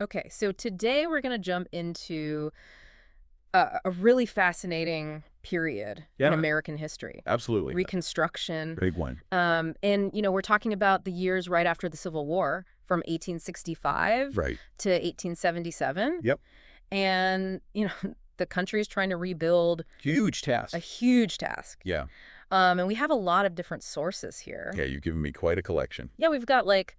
Okay, so today we're going to jump into a really fascinating period in Yeah, American history, absolutely. Reconstruction. Big one. And we're talking about the years right after the Civil War from 1865 Right. to 1877. Yep. And, the country is trying to rebuild, Huge a task. huge task. Yeah. And we have a lot of different sources here. Yeah, you've given me quite a collection. Yeah, we've got like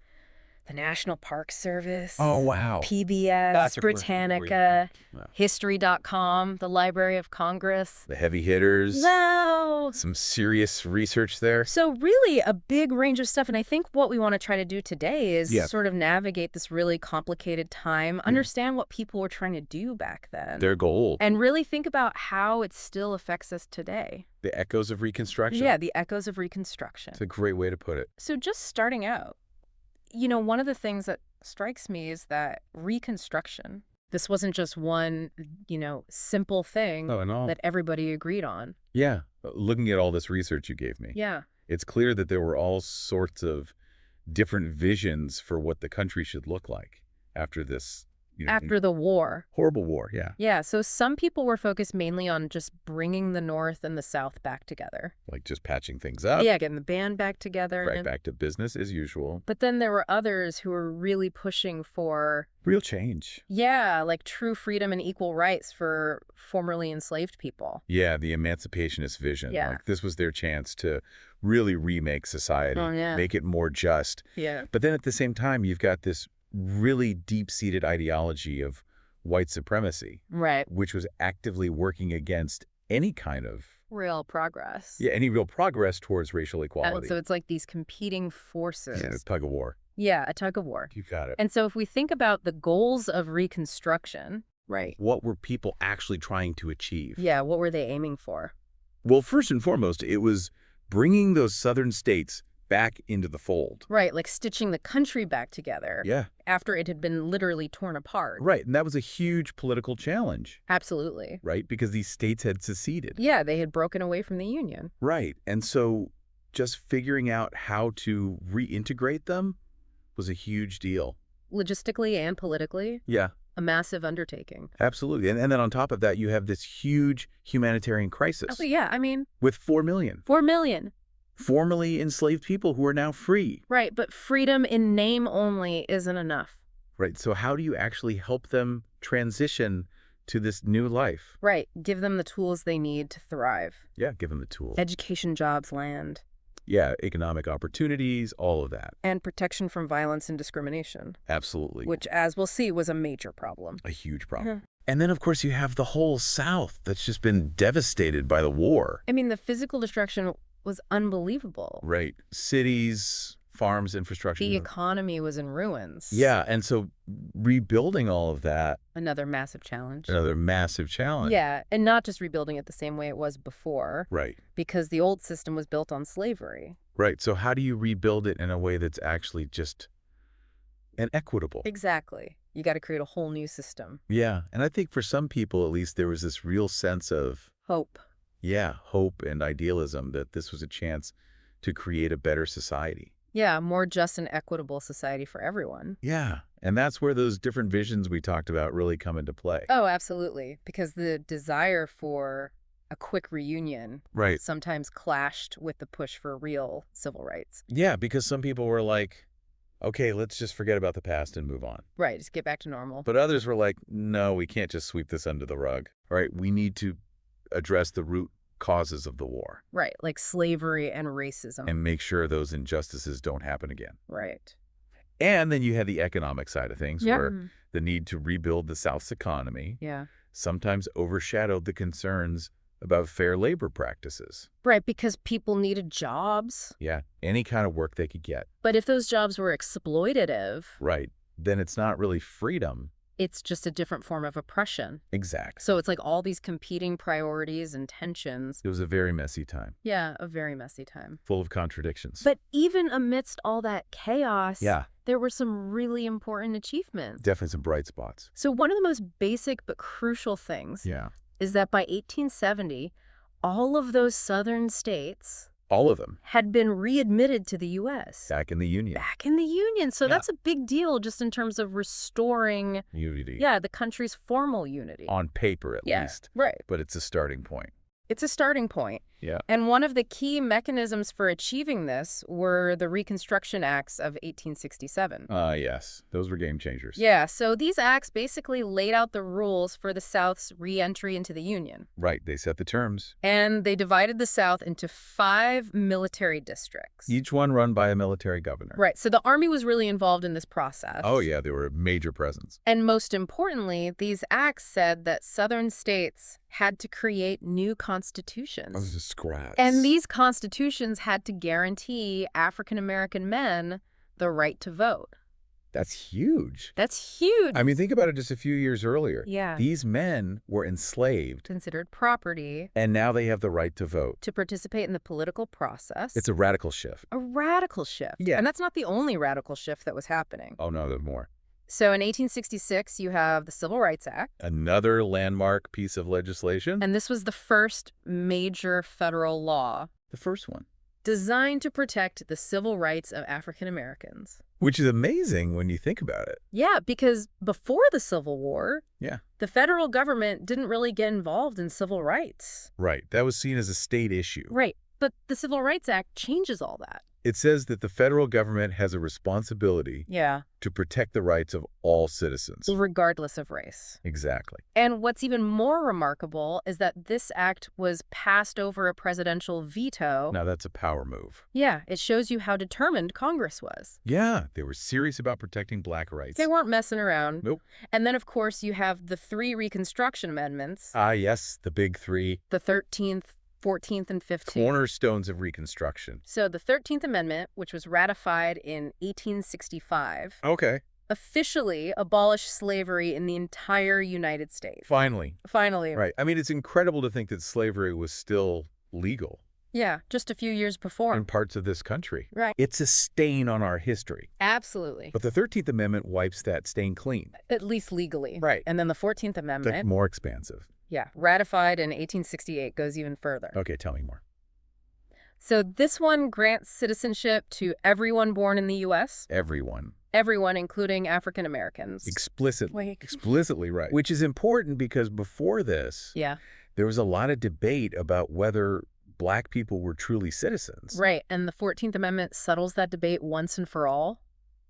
the National Park Oh, Service, wow. PBS, That's a question for you. Britannica, Wow. History.com, the Library of Congress. The heavy hitters. No. Some serious research there. So really a big range of stuff. And I think what we want to try to do today is Yeah. sort of navigate this really complicated time, understand what people were trying to do back then, Their goal. and really think about how it still affects us today. The echoes of Reconstruction. Yeah, the echoes of Reconstruction. It's a great way to put it. So just starting out, one of the things that strikes me is that Reconstruction, this wasn't just one, simple thing Oh, and all. that everybody agreed on. Yeah. Looking at all this research you gave me, Yeah. it's clear that there were all sorts of different visions for what the country should look like after this, After the war. horrible war. Yeah. Yeah, so some people were focused mainly on just bringing the North and the South back together. Like just patching things up. Yeah, getting the band back together. Right back to business as usual. But then there were others who were really pushing for, Real change. like true freedom and equal rights for formerly enslaved people. Yeah, the emancipationist vision. Yeah. Like this was their chance to really remake society, Oh, yeah. make it more just. Yeah. But then at the same time, you've got this really deep-seated ideology of white supremacy, Right. which was actively working against any kind of, Real progress. any real progress towards racial equality. So it's like these competing forces. Yeah, it's tug of war. Yeah, a tug of war. You got it. And so if we think about the goals of Reconstruction, right? What were people actually trying to achieve? Yeah, what were they aiming for? Well, first and foremost, it was bringing those southern states back into the fold. Right, like stitching the country back together. Yeah. After it had been literally torn apart. Right, and that was a huge political challenge, Absolutely. right? Because these states had seceded. Yeah, they had broken away from the Union. Right, and so just figuring out how to reintegrate them was a huge deal. Logistically and politically, Yeah, a massive undertaking. absolutely. And then on top of that, you have this huge humanitarian crisis Oh, yeah, I mean, with 4 million 4 million. formerly enslaved people who are now free. Right, but freedom in name only isn't enough. Right, so how do you actually help them transition to this new life? Right, give them the tools they need to thrive. Yeah, give them the tools. Education, jobs, land. Yeah, economic opportunities, all of that. And protection from violence and discrimination, Absolutely. which, as we'll see, was a major problem. A huge problem. And then, of course, you have the whole South that's just been devastated by the war. I mean, the physical destruction was unbelievable. Right. Cities, farms, infrastructure. The economy was in ruins. Yeah, and so rebuilding all of that, Another massive challenge. another massive challenge. Yeah, and not just rebuilding it the same way it was before, Right. because the old system was built on slavery. Right. So how do you rebuild it in a way that's actually just and equitable? Exactly. You got to create a whole new system. Yeah, and I think for some people, at least, there was this real sense of, Hope. yeah, hope and idealism that this was a chance to create a better society. Yeah, a more just and equitable society for everyone. Yeah, and that's where those different visions we talked about really come into play. Oh, absolutely. Because the desire for a quick reunion Right. sometimes clashed with the push for real civil rights. Yeah, because some people were like, okay, let's just forget about the past and move on. Right, just get back to normal. But others were like, no, we can't just sweep this under the rug. All right, we need to address the root causes of the war Right, like slavery and racism. and make sure those injustices don't happen again. Right. And then you had the economic side of things Yeah. where the need to rebuild the South's economy Yeah. sometimes overshadowed the concerns about fair labor practices. Right, because people needed jobs. Yeah, any kind of work they could get. But if those jobs were exploitative, Right. Then it's not really freedom. it's just a different form of oppression. Exactly. So it's like all these competing priorities and tensions. It was a very messy time, Yeah, a very messy time. full of contradictions. But even amidst all that chaos, yeah, there were some really important achievements. definitely some bright spots. So one of the most basic but crucial things Yeah. is that by 1870, all of those southern states All of them. had been readmitted to the U.S. Back in the Union. Back in the Union. So Yeah. that's a big deal just in terms of restoring, Unity. the country's formal unity. On paper, at least. Right. But it's a starting point. It's a starting point. Yeah. And one of the key mechanisms for achieving this were the Reconstruction Acts of 1867. Yes. Those were game changers. Yeah, so these acts basically laid out the rules for the South's re-entry into the Union. Right. They set the terms. And they divided the South into 5 military districts. Each one run by a military governor. Right, so the Army was really involved in this process. Oh, yeah. They were a major presence. And most importantly, these acts said that Southern states had to create new constitutions. Those are scraps. And these constitutions had to guarantee African-American men the right to vote. That's huge. That's huge. I mean, think about it just a few years earlier. Yeah. These men were enslaved, Considered property and now they have the right to vote. to participate in the political process. It's a radical shift. a radical shift. Yeah. And that's not the only radical shift that was happening. Oh, no, there's more. So in 1866, you have the Civil Rights Act. Another landmark piece of legislation. And this was the first major federal law The first one. designed to protect the civil rights of African Americans. Which is amazing when you think about it. Yeah, because before the Civil War, Yeah. the federal government didn't really get involved in civil rights. Right. That was seen as a state issue. Right. But the Civil Rights Act changes all that. It says that the federal government has a responsibility Yeah. to protect the rights of all citizens. Regardless of race. Exactly. And what's even more remarkable is that this act was passed over a presidential veto. Now that's a power move. Yeah, it shows you how determined Congress was. Yeah, they were serious about protecting black rights. They weren't messing around. Nope. And then, of course, you have the 3 Reconstruction Amendments, Ah, yes, the big 3 the 13th, 14th, and 15th. cornerstones of Reconstruction. So the 13th Amendment, which was ratified in 1865, Okay. officially abolished slavery in the entire United States. Finally. Finally. Right. I mean, it's incredible to think that slavery was still legal Yeah, just a few years before. in parts of this country. Right. It's a stain on our history. Absolutely. But the 13th Amendment wipes that stain clean. At least legally. Right. And then the 14th It's Amendment, more expansive. ratified in 1868, goes even further. Okay, tell me more. So this one grants citizenship to everyone born in the U.S., Everyone. everyone, including African Americans. Explicitly right. Which is important because before this, Yeah, there was a lot of debate about whether black people were truly citizens. right. And the 14th Amendment settles that debate once and for all.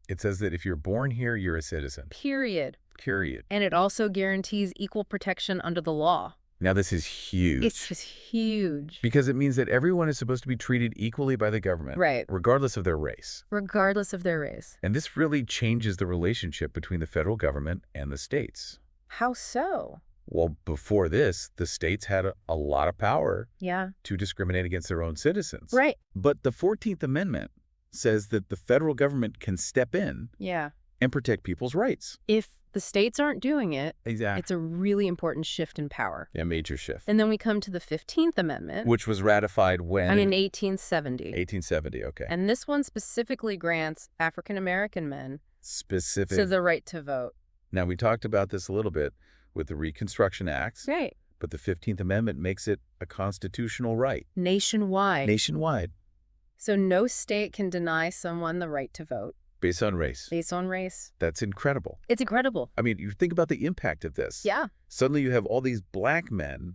It says that if you're born here, you're a citizen. Period. Period. And it also guarantees equal protection under the law. Now, this is huge. It's just huge. Because it means that everyone is supposed to be treated equally by the government. Right. Regardless of their race. Regardless of their race. And this really changes the relationship between the federal government and the states. How so? Well, before this, the states had a lot of power Yeah. to discriminate against their own citizens. Right. But the 14th Amendment says that the federal government can step in Yeah. and protect people's rights. If the states aren't doing it, Exactly. it's a really important shift in power. A major shift. And then we come to the 15th Amendment. Which was ratified when? In 1870. 1870, okay. And this one specifically grants African American men Specific. the right to vote. Now, we talked about this a little bit with the Reconstruction Acts, Right. but the 15th Amendment makes it a constitutional right. Nationwide. Nationwide. So no state can deny someone the right to vote Based on race. based on race. That's incredible. It's incredible. I mean, you think about the impact of this. Yeah. Suddenly you have all these black men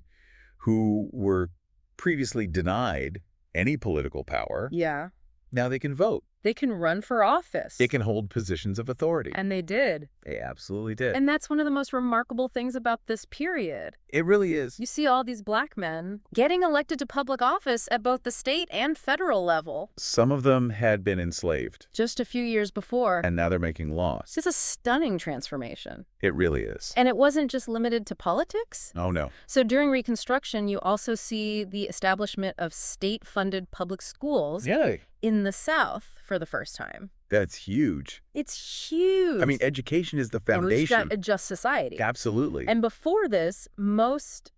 who were previously denied any political power. Yeah. Now they can vote. They can run for office. They can hold positions of authority. And they did. They absolutely did. And that's one of the most remarkable things about this period. It really is. You see all these black men getting elected to public office at both the state and federal level Some of them had been enslaved, just a few years before. and now they're making laws. It's a stunning transformation. It really is. And it wasn't just limited to politics. Oh, no. So during Reconstruction, you also see the establishment of state-funded public schools Yeah, in the South for the first time. that's huge. It's huge. I mean, education is the And we've got foundation. a just society. Absolutely. And before this, most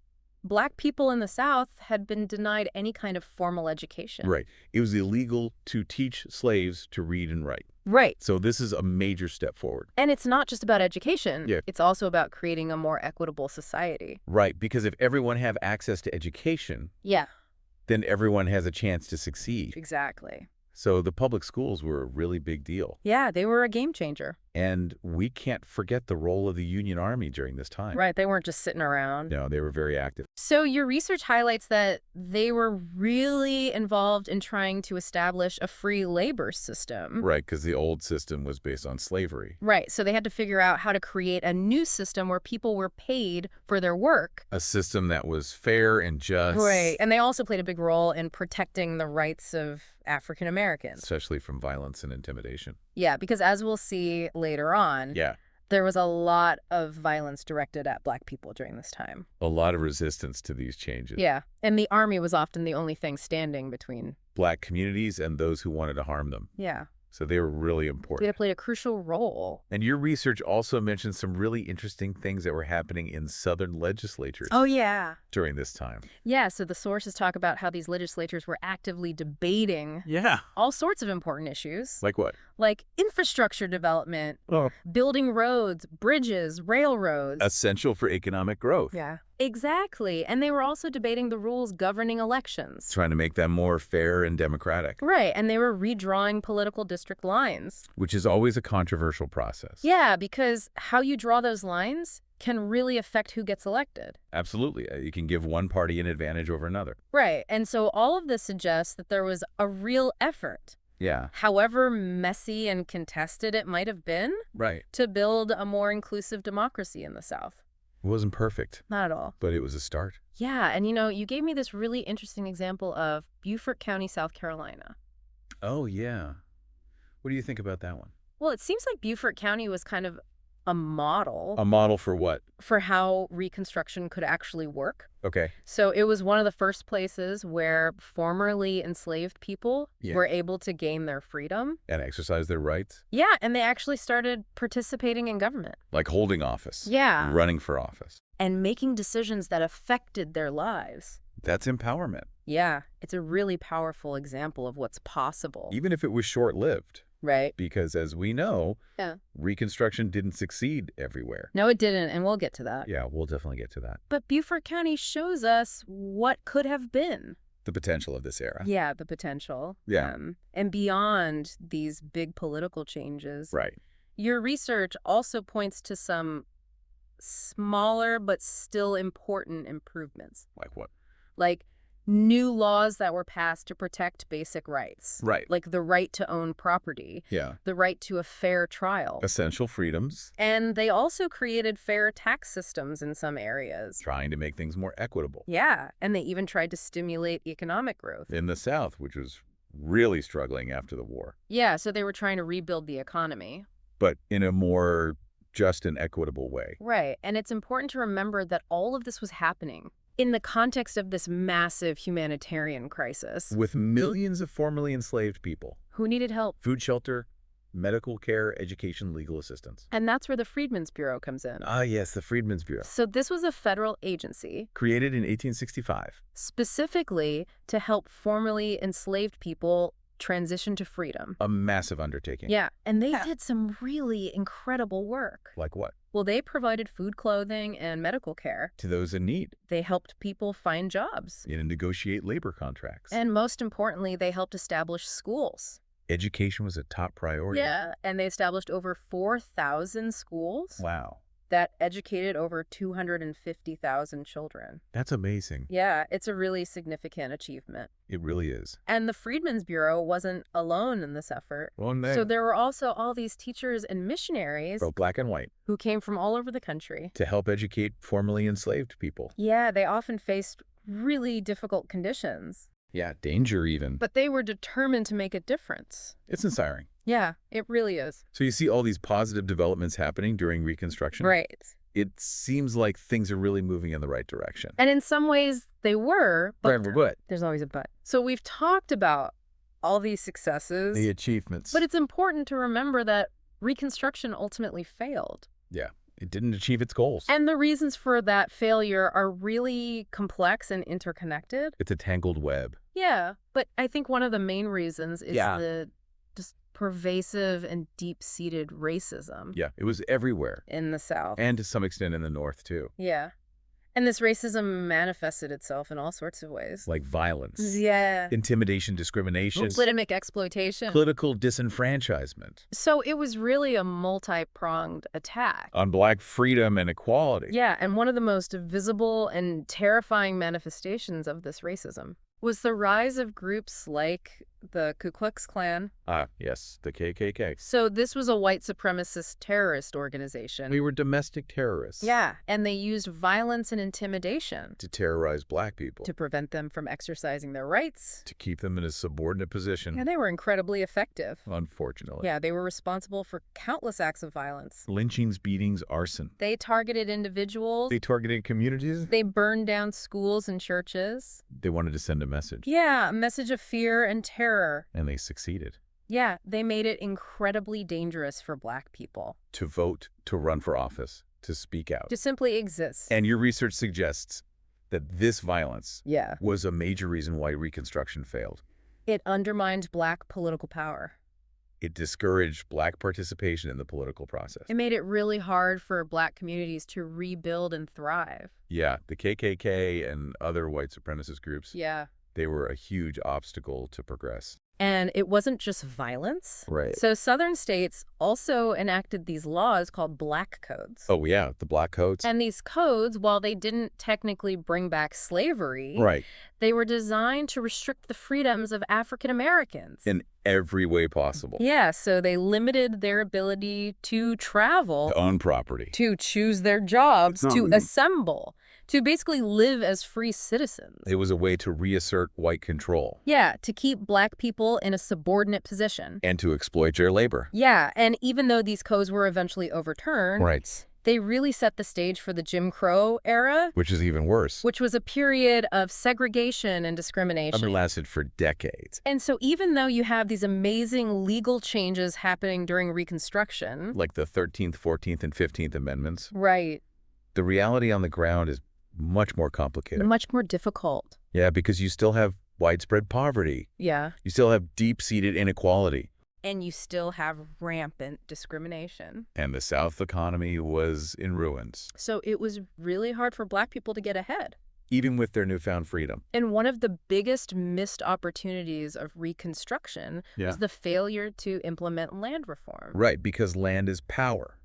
black people in the South had been denied any kind of formal education. Right. It was illegal to teach slaves to read and write. Right. So this is a major step forward. And it's not just about education. Yeah. It's also about creating a more equitable society. Right, because if everyone have access to education, Yeah. then everyone has a chance to succeed. Exactly. So the public schools were a really big deal. Yeah, they were a game changer. And we can't forget the role of the Union Army during this time. Right, they weren't just sitting around. No, they were very active. So your research highlights that they were really involved in trying to establish a free labor system. Right, because the old system was based on slavery. Right, so they had to figure out how to create a new system where people were paid for their work. A system that was fair and just. Right, and they also played a big role in protecting the rights of African Americans. Especially from violence and intimidation. Yeah, because as we'll see later on, Yeah. there was a lot of violence directed at Black people during this time. A lot of resistance to these changes. Yeah, and the army was often the only thing standing between. Black communities and those who wanted to harm them. Yeah. So they were really They important. played a crucial role. And your research also mentions some really interesting things that were happening in Southern legislatures Oh, yeah. during this time. Yeah, so the sources talk about how these legislatures were actively debating Yeah. all sorts of important issues, Like what? like infrastructure development, Oh. building roads, bridges, railroads. Essential for economic growth. Yeah. Exactly. And they were also debating the rules governing elections. Trying to make them more fair and democratic, Right, and they were redrawing political district lines. which is always a controversial process. Yeah, because how you draw those lines can really affect who gets elected. Absolutely. You can give one party an advantage over another. Right, and so all of this suggests that there was a real effort, Yeah. however messy and contested it might have been, Right. to build a more inclusive democracy in the South. It wasn't perfect, Not at all. but it was a start. Yeah, and you gave me this really interesting example of Beaufort County, South Carolina. Oh, yeah. What do you think about that one? Well, it seems like Beaufort County was kind of a model A model for what? for how Reconstruction could actually work. Okay. So it was one of the first places where formerly enslaved people Yeah. were able to gain their freedom. And exercise their rights? Yeah, and they actually started participating in government. Like holding office. Yeah. Running for office. And making decisions that affected their lives. That's empowerment. Yeah, it's a really powerful example of what's possible. Even if it was short-lived. Right? Because as we know, Yeah. Reconstruction didn't succeed everywhere. No, it didn't, and we'll get to that. Yeah, we'll definitely get to that. But Beaufort County shows us what could have been. The potential of this era. Yeah, the potential. Yeah. And beyond these big political changes. Right. Your research also points to some smaller but still important improvements, Like what? like new laws that were passed to protect basic rights, Right. like the right to own property, Yeah. the right to a fair trial. Essential freedoms. And they also created fair tax systems in some areas. Trying to make things more equitable. Yeah, and they even tried to stimulate economic growth. In the South, which was really struggling after the war. Yeah, so they were trying to rebuild the economy. But in a more just and equitable way. Right, and it's important to remember that all of this was happening in the context of this massive humanitarian crisis. With millions of formerly enslaved people. Who needed help? Food shelter, medical care, education, legal assistance. And that's where the Freedmen's Bureau comes in. Ah, yes, the Freedmen's Bureau. So this was a federal agency Created in 1865. specifically to help formerly enslaved people transition to freedom. A massive undertaking. Yeah, and they did some really incredible work. Like what? Well, they provided food, clothing, and medical care. To those in need. They helped people find jobs. And negotiate labor contracts. And most importantly, they helped establish schools. Education was a top priority. Yeah, and they established over 4,000 schools Wow. that educated over 250,000 children. That's amazing. Yeah, it's a really significant achievement. It really is. And the Freedmen's Bureau wasn't alone in this effort. Well, no. So there were also all these teachers and missionaries Both black and white. who came from all over the country. To help educate formerly enslaved people. Yeah, they often faced really difficult conditions, Yeah, danger even. but they were determined to make a difference. It's inspiring. Yeah, it really is. So you see all these positive developments happening during Reconstruction? Right. It seems like things are really moving in the right direction. And in some ways they were, but But there's always a but. So we've talked about all these successes, the achievements. but it's important to remember that Reconstruction ultimately failed. Yeah, it didn't achieve its goals. And the reasons for that failure are really complex and interconnected. It's a tangled web. Yeah, but I think one of the main reasons is Yeah. the just pervasive and deep-seated racism Yeah, it was everywhere. in the South. And to some extent in the North, too. Yeah. And this racism manifested itself in all sorts of ways. like violence, Yeah. intimidation, discrimination, Legitimate exploitation. political disenfranchisement, So it was really a multi-pronged attack. on Black freedom and equality. Yeah, and one of the most visible and terrifying manifestations of this racism was the rise of groups like the Ku Klux Klan. Ah, yes, the KKK. So this was a white supremacist terrorist organization. We were domestic terrorists. Yeah, and they used violence and intimidation To terrorize Black people. to prevent them from exercising their rights. To keep them in a subordinate position. And they were incredibly effective. Unfortunately. Yeah, they were responsible for countless acts of violence. Lynchings, beatings, arson. They targeted individuals. They targeted communities. They burned down schools and churches. They wanted to send a message. Yeah, a message of fear and terror. And they succeeded. Yeah, they made it incredibly dangerous for Black people To vote, to run for office, to speak out. to simply exist. And your research suggests that this violence Yeah, was a major reason why Reconstruction failed. it undermined Black political power. It discouraged Black participation in the political process. It made it really hard for Black communities to rebuild and thrive. Yeah, the KKK and other white supremacist groups, Yeah. they were a huge obstacle to progress. And it wasn't just violence. Right. So Southern states also enacted these laws called Black Codes. Oh, yeah, the Black Codes. And these codes, while they didn't technically bring back slavery, Right, they were designed to restrict the freedoms of African Americans. in every way possible. Yeah, so they limited their ability to travel, To own property. to choose their jobs, It's to not- assemble, to basically live as free citizens. It was a way to reassert white control. Yeah, to keep Black people in a subordinate position. And to exploit your labor. Yeah, and even though these codes were eventually overturned, Right. they really set the stage for the Jim Crow era, Which is even worse. which was a period of segregation and discrimination. It lasted for decades. And so even though you have these amazing legal changes happening during Reconstruction, Like the 13th, 14th, and 15th Amendments, right, the reality on the ground is much more complicated. much more difficult. Yeah, because you still have widespread poverty. Yeah. You still have deep-seated inequality. And you still have rampant discrimination. And the South economy was in ruins, So it was really hard for Black people to get ahead. even with their newfound freedom. And one of the biggest missed opportunities of Reconstruction was the failure to implement land reform. Right, because land is power.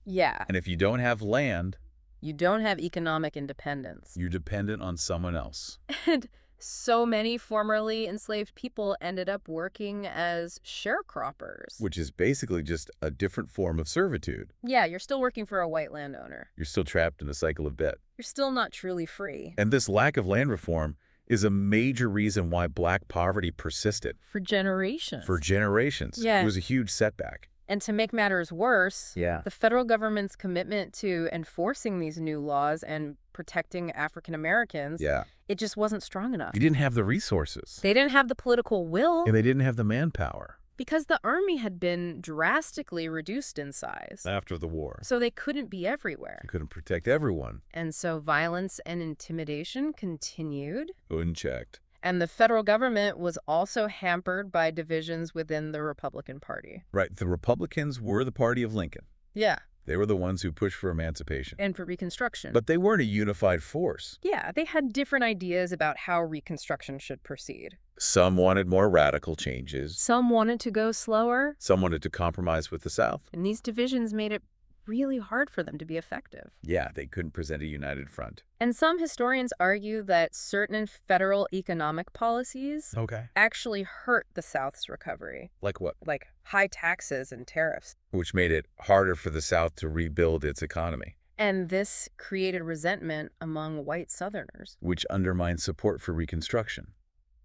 Yeah. And if you don't have land, You don't have economic independence. you're dependent on someone else. And so many formerly enslaved people ended up working as sharecroppers. Which is basically just a different form of servitude. Yeah, you're still working for a white landowner. You're still trapped in a cycle of debt. You're still not truly free. And this lack of land reform is a major reason why Black poverty persisted For generations. for generations. Yeah. It was a huge setback. And to make matters worse, Yeah. the federal government's commitment to enforcing these new laws and protecting African Americans, Yeah. it just wasn't strong enough. You didn't have the resources. They didn't have the political will And they didn't have the manpower. because the army had been drastically reduced in size. After the war. So they couldn't be everywhere. You couldn't protect everyone. And so violence and intimidation continued. Unchecked. And the federal government was also hampered by divisions within the Republican Party. Right. The Republicans were the party of Lincoln. Yeah. They were the ones who pushed for emancipation. And for Reconstruction. But they weren't a unified force. Yeah, they had different ideas about how Reconstruction should proceed. Some wanted more radical changes. Some wanted to go slower, Some wanted to compromise with the South. and these divisions made it really hard for them to be effective. Yeah, they couldn't present a united front. And some historians argue that certain federal economic policies Okay. actually hurt the South's recovery, Like what? like high taxes and tariffs. Which made it harder for the South to rebuild its economy, And this created resentment among white Southerners. which undermined support for Reconstruction.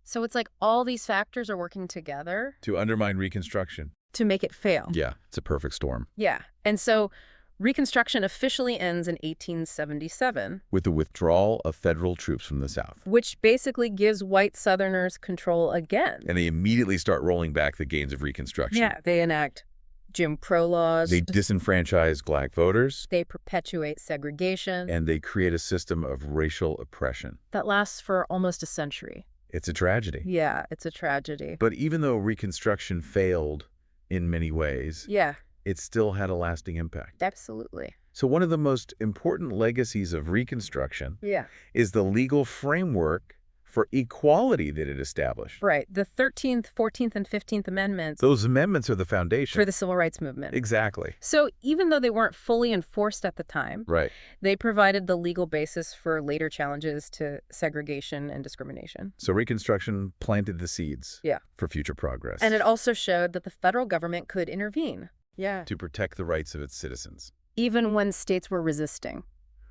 So it's like all these factors are working together To undermine Reconstruction. to make it fail. Yeah, it's a perfect storm. Yeah. And so Reconstruction officially ends in 1877, With the withdrawal of federal troops from the South. which basically gives white Southerners control again. And they immediately start rolling back the gains of Reconstruction. Yeah, they enact Jim Crow laws. They disenfranchise Black voters. They perpetuate segregation. And they create a system of racial oppression. That lasts for almost a century. It's a tragedy. Yeah, it's a tragedy. But even though Reconstruction failed in many ways, Yeah, it still had a lasting impact. absolutely. So one of the most important legacies of Reconstruction Yeah. is the legal framework for equality that it established. Right. The 13th, 14th, and 15th Amendments Those amendments are the for foundation. the Civil Rights Movement. Exactly. So even though they weren't fully enforced at the time, Right. they provided the legal basis for later challenges to segregation and discrimination. So Reconstruction planted the seeds Yeah. for future progress And it also showed that the federal government could intervene. Yeah. to protect the rights of its citizens. Even when states were resisting.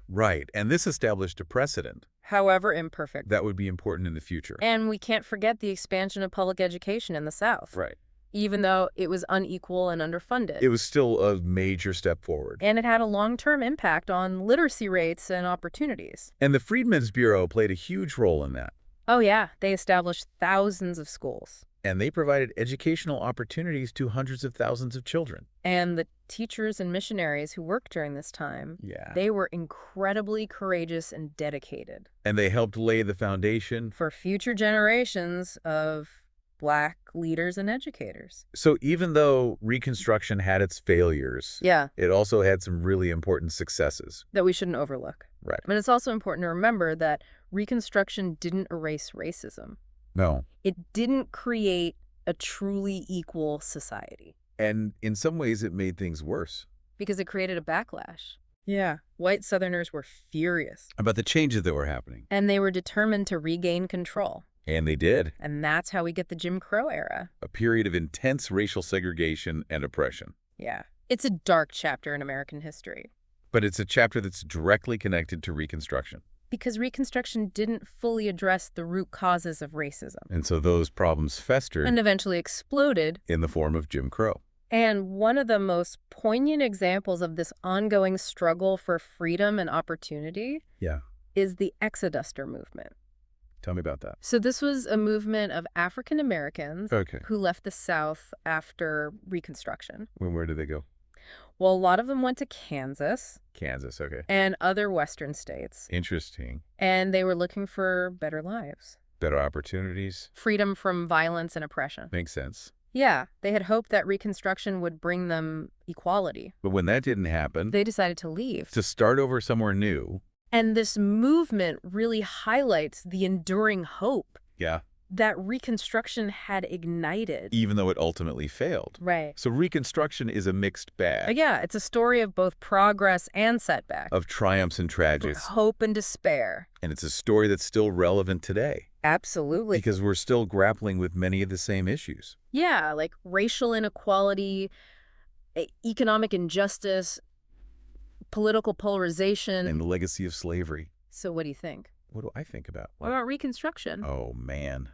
Right. And this established a precedent However imperfect. that would be important in the future. And we can't forget the expansion of public education in the South. Right. Even though it was unequal and underfunded. It was still a major step forward. And it had a long-term impact on literacy rates and opportunities. And the Freedmen's Bureau played a huge role in that. Oh yeah, they established thousands of schools. And they provided educational opportunities to hundreds of thousands of children. And the teachers and missionaries who worked during this time, Yeah. they were incredibly courageous and dedicated And they helped lay the foundation. for future generations of Black leaders and educators. So even though Reconstruction had its failures, Yeah, it also had some really important successes. that we shouldn't overlook. Right. But it's also important to remember that Reconstruction didn't erase racism. No. It didn't create a truly equal society And in some ways, it made things worse. because it created a backlash. Yeah. White Southerners were furious, About the changes that were happening. and they were determined to regain control. And they did. And that's how we get the Jim Crow era. A period of intense racial segregation and oppression. Yeah. It's a dark chapter in American history But it's a chapter that's directly connected to Reconstruction. because Reconstruction didn't fully address the root causes of racism And so those problems festered and eventually exploded. in the form of Jim Crow. And one of the most poignant examples of this ongoing struggle for freedom and opportunity Yeah. is the Exoduster movement. Tell me about that. So this was a movement of African Americans Okay. who left the South after Reconstruction. Where did they go? Well, a lot of them went to Kansas Kansas. Okay. and other Western states, Interesting. and they were looking for better lives, Better opportunities. freedom from violence and oppression. Makes sense. Yeah, they had hoped that Reconstruction would bring them equality. But when that didn't happen, They decided to leave. to start over somewhere new. And this movement really highlights the enduring hope Yeah. that Reconstruction had ignited. Even though it ultimately failed. Right. So Reconstruction is a mixed bag Yeah, it's a story of both progress and setback, of triumphs and tragedies. hope and despair. And it's a story that's still relevant today Absolutely. because we're still grappling with many of the same issues. Yeah, like racial inequality, economic injustice, political polarization. And the legacy of slavery. So what do you think? What do I think about? What about Reconstruction? Oh, man.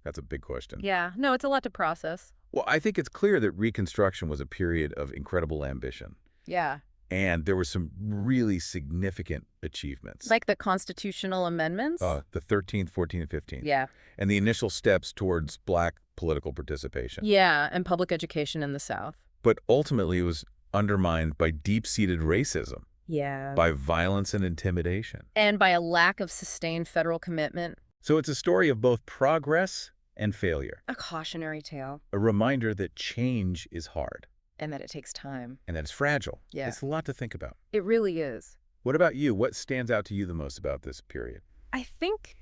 That's a big question. Yeah, no, it's a lot to process. Well, I think it's clear that Reconstruction was a period of incredible ambition. Yeah. And there were some really significant achievements. Like the constitutional amendments? The 13th, 14th, and 15th. Yeah. And the initial steps towards Black political participation. Yeah, and public education in the South. But ultimately, it was undermined by deep-seated racism, Yeah. by violence and intimidation. And by a lack of sustained federal commitment. So it's a story of both progress and failure. A cautionary tale. A reminder that change is hard And that it takes time. and that it's fragile. Yeah. It's a lot to think about. It really is. What about you? What stands out to you the most about this period? I think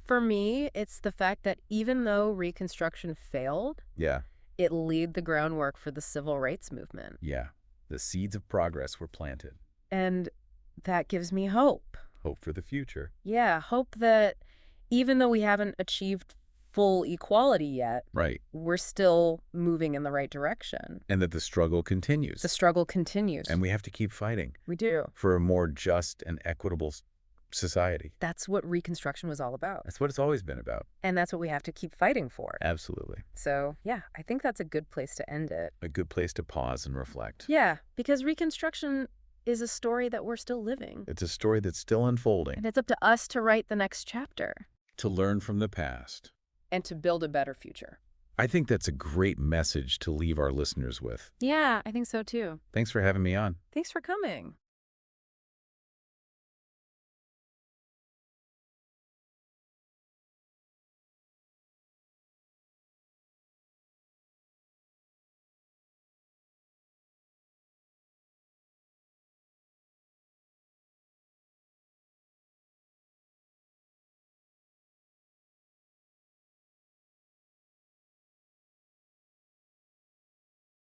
for me, it's the fact that even though Reconstruction failed, Yeah. it laid the groundwork for the civil rights movement. Yeah. The seeds of progress were planted. And that gives me hope. Hope for the future. Yeah, hope that even though we haven't achieved full equality yet, Right. we're still moving in the right direction. And that the struggle continues. The struggle continues. And we have to keep fighting We do. for a more just and equitable society. That's what Reconstruction was all about. That's what it's always been about. And that's what we have to keep fighting for. Absolutely. So, yeah, I think that's a good place to end it. A good place to pause and reflect. Yeah, because Reconstruction is a story that we're still living. It's a story that's still unfolding. And it's up to us to write the next chapter To learn from the past. and to build a better future. I think that's a great message to leave our listeners with. Yeah, I think so too. Thanks for having me on. Thanks for coming.